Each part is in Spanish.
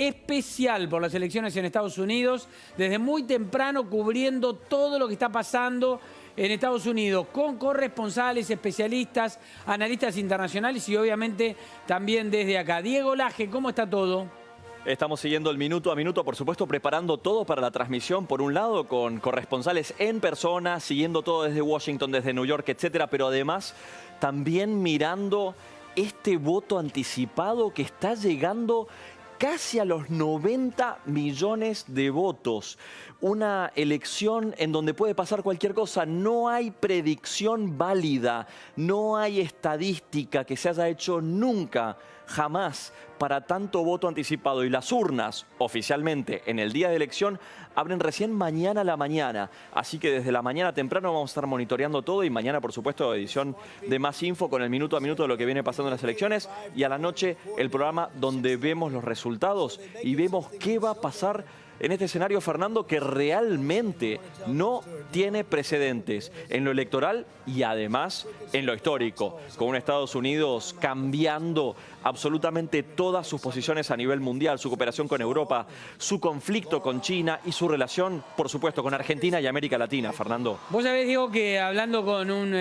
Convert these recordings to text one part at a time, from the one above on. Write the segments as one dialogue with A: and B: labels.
A: especial por las elecciones en Estados Unidos, desde muy temprano cubriendo todo lo que está pasando en Estados Unidos, con corresponsales, especialistas, analistas internacionales y obviamente también desde acá. Diego Laje, ¿cómo está todo?
B: Estamos siguiendo el minuto a minuto, por supuesto, preparando todo para la transmisión, por un lado, con corresponsales en persona, siguiendo todo desde Washington, desde New York, etcétera, pero además también mirando este voto anticipado que está llegando casi a los 90 millones de votos. Una elección en donde puede pasar cualquier cosa. No hay predicción válida, no hay estadística que se haya hecho nunca, jamás, para tanto voto anticipado. Y las urnas, oficialmente, en el día de elección, abren recién mañana a la mañana. Así que desde la mañana temprano vamos a estar monitoreando todo y mañana, por supuesto, edición de Más Info con el minuto a minuto de lo que viene pasando en las elecciones. Y a la noche, el programa donde vemos los resultados y vemos qué va a pasar en este escenario, Fernando, que realmente no tiene precedentes en lo electoral y además en lo histórico, con un Estados Unidos cambiando absolutamente todas sus posiciones a nivel mundial, su cooperación con Europa, su conflicto con China y su relación, por supuesto, con Argentina y América Latina, Fernando.
A: Vos sabés, Diego, que hablando con un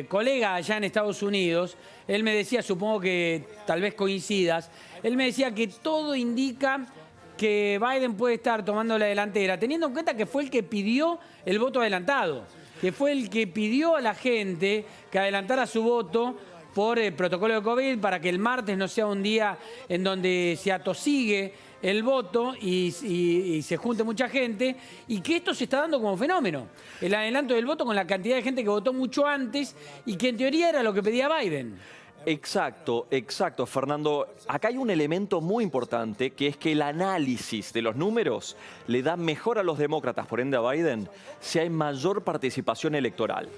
A: colega allá en Estados Unidos, él me decía, supongo que tal vez coincidas, él me decía que todo indica que Biden puede estar tomando la delantera, teniendo en cuenta que fue el que pidió el voto adelantado, que fue el que pidió a la gente que adelantara su voto por el protocolo de COVID para que el martes no sea un día en donde se atosigue el voto y se junte mucha gente, y que esto se está dando como fenómeno. El adelanto del voto con la cantidad de gente que votó mucho antes y que en teoría era lo que pedía Biden.
B: Exacto, exacto, Fernando. Acá hay un elemento muy importante, que es que el análisis de los números le da mejor a los demócratas, por ende a Biden, si hay mayor participación electoral.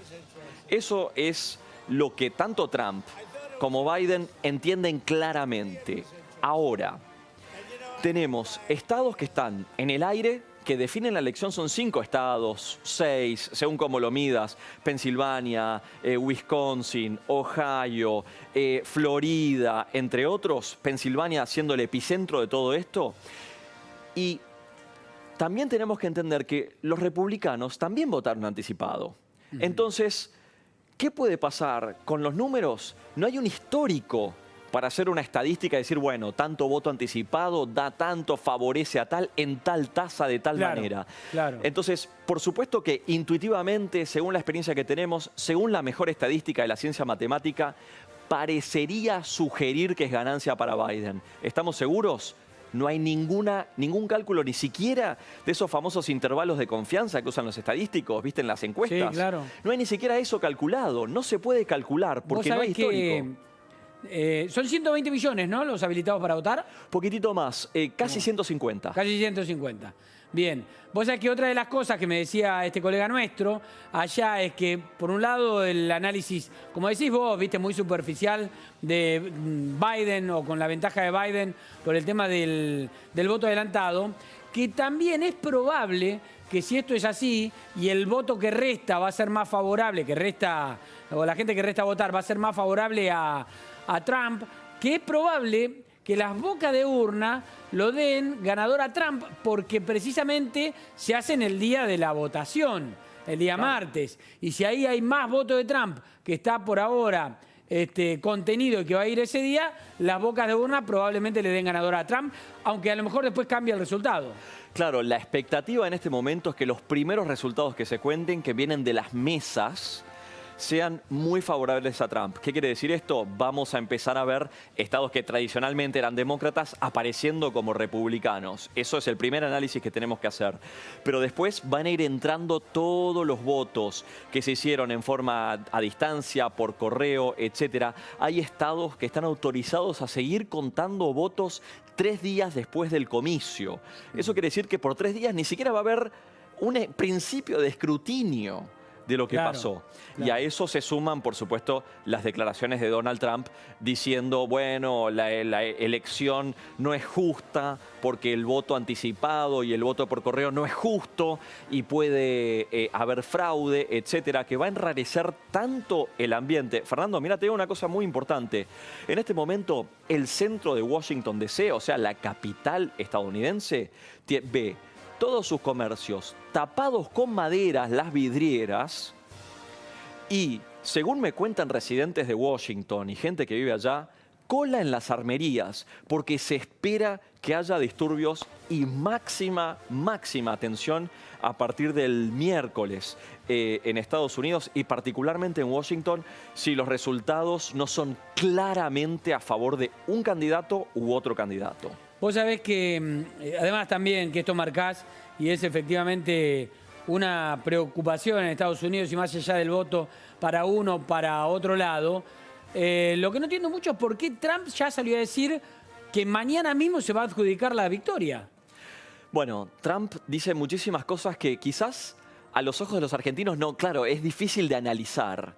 B: Eso es lo que tanto Trump como Biden entienden claramente. Ahora, tenemos estados que están en el aire, que definen la elección. Son 5 estados, 6, según cómo lo midas: Pensilvania, Wisconsin, Ohio, Florida, entre otros. Pensilvania siendo el epicentro de todo esto. Y también tenemos que entender que los republicanos también votaron anticipado. Entonces, ¿qué puede pasar con los números? No hay un histórico para hacer una estadística y decir, bueno, tanto voto anticipado da tanto, favorece a tal, en tal tasa, de tal manera.
A: Claro.
B: Entonces, por supuesto que intuitivamente, según la experiencia que tenemos, según la mejor estadística de la ciencia matemática, parecería sugerir que es ganancia para Biden. ¿Estamos seguros? No hay ningún cálculo, ni siquiera de esos famosos intervalos de confianza que usan los estadísticos, ¿viste? En las encuestas.
A: Sí, claro.
B: No hay ni siquiera eso calculado. No se puede calcular porque no hay histórico.
A: Son 120 millones, ¿no?, los habilitados para votar.
B: Poquitito más, casi 150.
A: Casi 150. Bien. Vos sabés que otra de las cosas que me decía este colega nuestro allá es que, por un lado, el análisis, como decís vos, viste, muy superficial de Biden, o con la ventaja de Biden por el tema del voto adelantado, que también es probable que, si esto es así y el voto que resta va a ser más favorable, o la gente que resta a votar va a ser más favorable a Trump, que es probable que las bocas de urna lo den ganador a Trump, porque precisamente se hace en el día de la votación, el día martes. Y si ahí hay más votos de Trump que está por ahora contenido y que va a ir ese día, las bocas de urna probablemente le den ganador a Trump, aunque a lo mejor después cambia el resultado.
B: Claro, la expectativa en este momento es que los primeros resultados que se cuenten, que vienen de las mesas, sean muy favorables a Trump. ¿Qué quiere decir esto? Vamos a empezar a ver estados que tradicionalmente eran demócratas apareciendo como republicanos. Eso es el primer análisis que tenemos que hacer. Pero después van a ir entrando todos los votos que se hicieron en forma a distancia, por correo, etc. Hay estados que están autorizados a seguir contando votos 3 días después del comicio. Eso quiere decir que por 3 días ni siquiera va a haber un principio de escrutinio. de lo que
A: Claro,
B: pasó.
A: claro.
B: Y a eso se suman, por supuesto, las declaraciones de Donald Trump diciendo, bueno, la elección no es justa porque el voto anticipado y el voto por correo no es justo y puede haber fraude, etcétera, que va a enrarecer tanto el ambiente. Fernando, mira, te digo una cosa muy importante. En este momento, el centro de Washington DC, o sea, la capital estadounidense, ve todos sus comercios tapados con maderas, las vidrieras, y según me cuentan residentes de Washington y gente que vive allá, cola en las armerías, porque se espera que haya disturbios y máxima atención a partir del miércoles en Estados Unidos y particularmente en Washington, si los resultados no son claramente a favor de un candidato u otro candidato.
A: Vos sabés que, además también que esto marcás, y es efectivamente una preocupación en Estados Unidos y más allá del voto para uno, para otro lado, lo que no entiendo mucho es por qué Trump ya salió a decir que mañana mismo se va a adjudicar la victoria.
B: Bueno, Trump dice muchísimas cosas que quizás a los ojos de los argentinos no, claro, es difícil de analizar.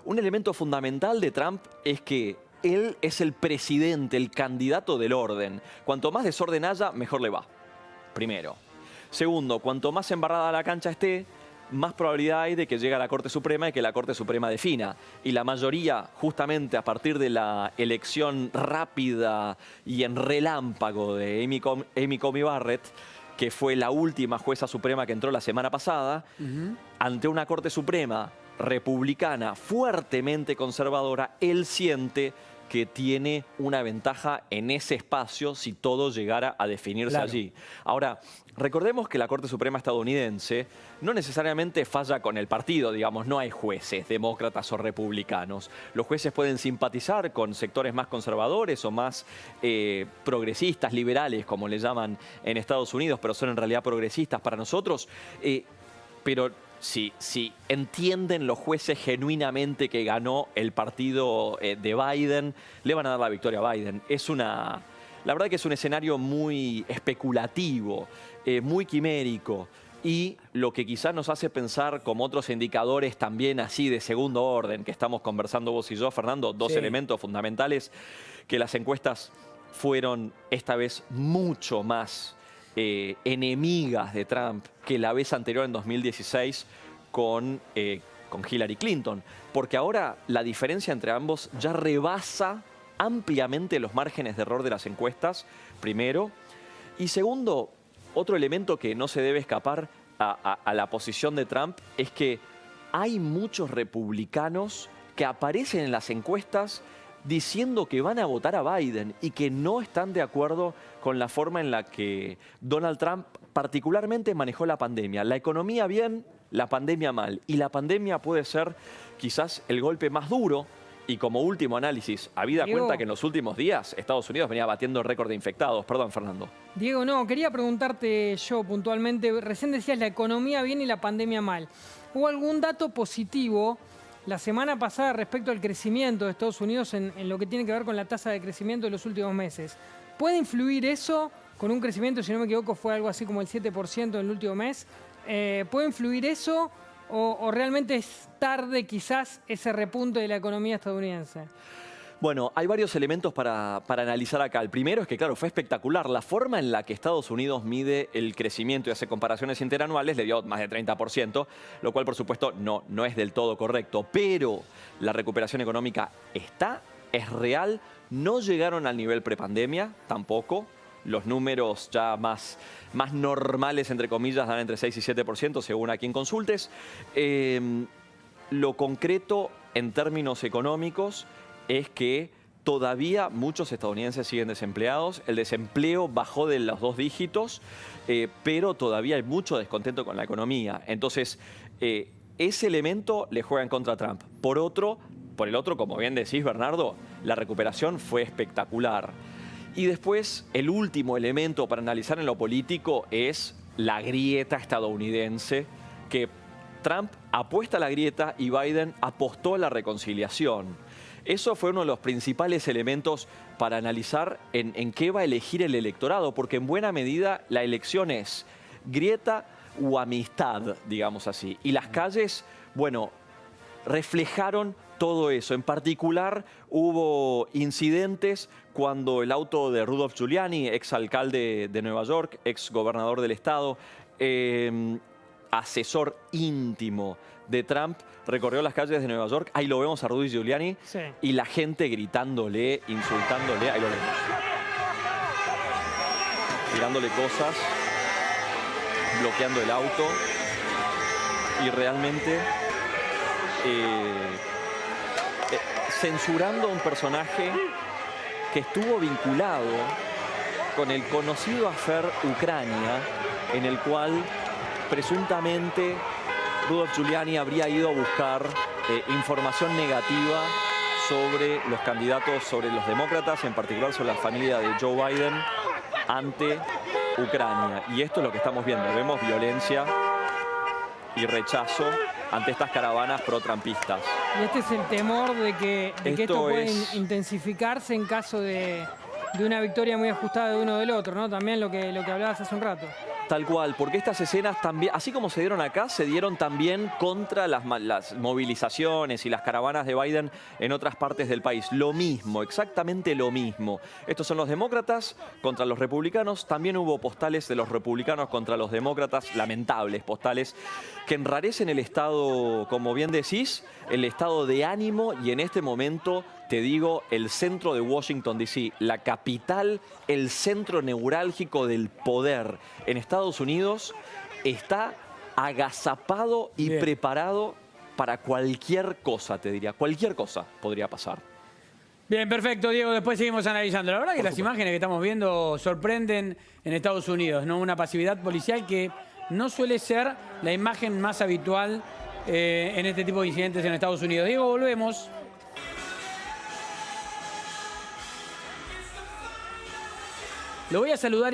B: Un elemento fundamental de Trump es que él es el presidente, el candidato del orden. Cuanto más desorden haya, mejor le va. Primero. Segundo, cuanto más embarrada la cancha esté, más probabilidad hay de que llegue a la Corte Suprema y que la Corte Suprema defina. Y la mayoría, justamente a partir de la elección rápida y en relámpago de Amy Coney Barrett, que fue la última jueza suprema que entró la semana pasada, ante una Corte Suprema republicana fuertemente conservadora, él siente que tiene una ventaja en ese espacio si todo llegara a definirse allí. Ahora, recordemos que la Corte Suprema estadounidense no necesariamente falla con el partido, digamos, no hay jueces demócratas o republicanos. Los jueces pueden simpatizar con sectores más conservadores o más progresistas, liberales, como le llaman en Estados Unidos, pero son en realidad progresistas para nosotros. Pero si entienden los jueces genuinamente que ganó el partido de Biden, le van a dar la victoria a Biden. La verdad que es un escenario muy especulativo, muy quimérico. Y lo que quizás nos hace pensar, como otros indicadores también así de segundo orden, que estamos conversando vos y yo, Fernando, dos elementos fundamentales, que las encuestas fueron esta vez mucho más enemigas de Trump que la vez anterior en 2016 con Hillary Clinton. Porque ahora la diferencia entre ambos ya rebasa ampliamente los márgenes de error de las encuestas, primero. Y segundo, otro elemento que no se debe escapar a la posición de Trump es que hay muchos republicanos que aparecen en las encuestas diciendo que van a votar a Biden y que no están de acuerdo con la forma en la que Donald Trump particularmente manejó la pandemia. La economía bien, la pandemia mal. Y la pandemia puede ser quizás el golpe más duro. Y como último análisis, habida cuenta que en los últimos días Estados Unidos venía batiendo récord de infectados. Perdón, Fernando.
C: Diego, no, quería preguntarte yo puntualmente. Recién decías la economía bien y la pandemia mal. ¿Hubo algún dato positivo la semana pasada respecto al crecimiento de Estados Unidos en lo que tiene que ver con la tasa de crecimiento de los últimos meses? ¿Puede influir eso con un crecimiento, si no me equivoco, fue algo así como el 7% en el último mes? ¿Puede influir eso o realmente es tarde quizás ese repunte de la economía estadounidense?
B: Bueno, hay varios elementos para analizar acá. El primero es que, claro, fue espectacular. La forma en la que Estados Unidos mide el crecimiento y hace comparaciones interanuales le dio más de 30%, lo cual, por supuesto, no es del todo correcto. Pero la recuperación económica es real. No llegaron al nivel prepandemia, tampoco. Los números ya más normales, entre comillas, dan entre 6 y 7%, según a quien consultes. Lo concreto, en términos económicos, es que todavía muchos estadounidenses siguen desempleados. El desempleo bajó de los 2 dígitos, pero todavía hay mucho descontento con la economía. Entonces, ese elemento le juega en contra a Trump. Por el otro, como bien decís, Bernardo, la recuperación fue espectacular. Y después, el último elemento para analizar en lo político es la grieta estadounidense, que Trump apuesta a la grieta y Biden apostó a la reconciliación. Eso fue uno de los principales elementos para analizar en qué va a elegir el electorado, porque en buena medida la elección es grieta o amistad, digamos así. Y las calles bueno, reflejaron todo eso. En particular, hubo incidentes cuando el auto de Rudolph Giuliani, exalcalde de Nueva York, ex gobernador del estado, asesor íntimo de Trump, recorrió las calles de Nueva York. Ahí lo vemos a Rudy Giuliani,
C: Sí.
B: y la gente gritándole, insultándole. Ahí lo vemos. Tirándole cosas, bloqueando el auto, y realmente censurando a un personaje que estuvo vinculado con el conocido affair Ucrania, en el cual presuntamente Rudolph Giuliani habría ido a buscar información negativa sobre los candidatos, sobre los demócratas, en particular sobre la familia de Joe Biden, ante Ucrania. Y esto es lo que estamos viendo. Vemos violencia y rechazo ante estas caravanas pro-trumpistas.
C: Y este es el temor de que esto puede
B: es-
C: intensificarse en caso de una victoria muy ajustada de uno del otro, ¿no? También lo que hablabas hace un rato.
B: Tal cual, porque estas escenas también, así como se dieron acá, se dieron también contra las movilizaciones y las caravanas de Biden en otras partes del país. Lo mismo, exactamente lo mismo. Estos son los demócratas contra los republicanos. También hubo postales de los republicanos contra los demócratas, lamentables postales, que enrarecen el estado, como bien decís, el estado de ánimo, y en este momento te digo, el centro de Washington, D.C., la capital, el centro neurálgico del poder en Estados Unidos, está agazapado y
A: Bien.
B: preparado para cualquier cosa, te diría. Cualquier cosa podría pasar.
A: Bien, perfecto, Diego. Después seguimos analizando. La verdad que las imágenes que estamos viendo sorprenden en Estados Unidos, ¿no? Una pasividad policial que no suele ser la imagen más habitual en este tipo de incidentes en Estados Unidos. Diego, volvemos. Lo voy a saludar.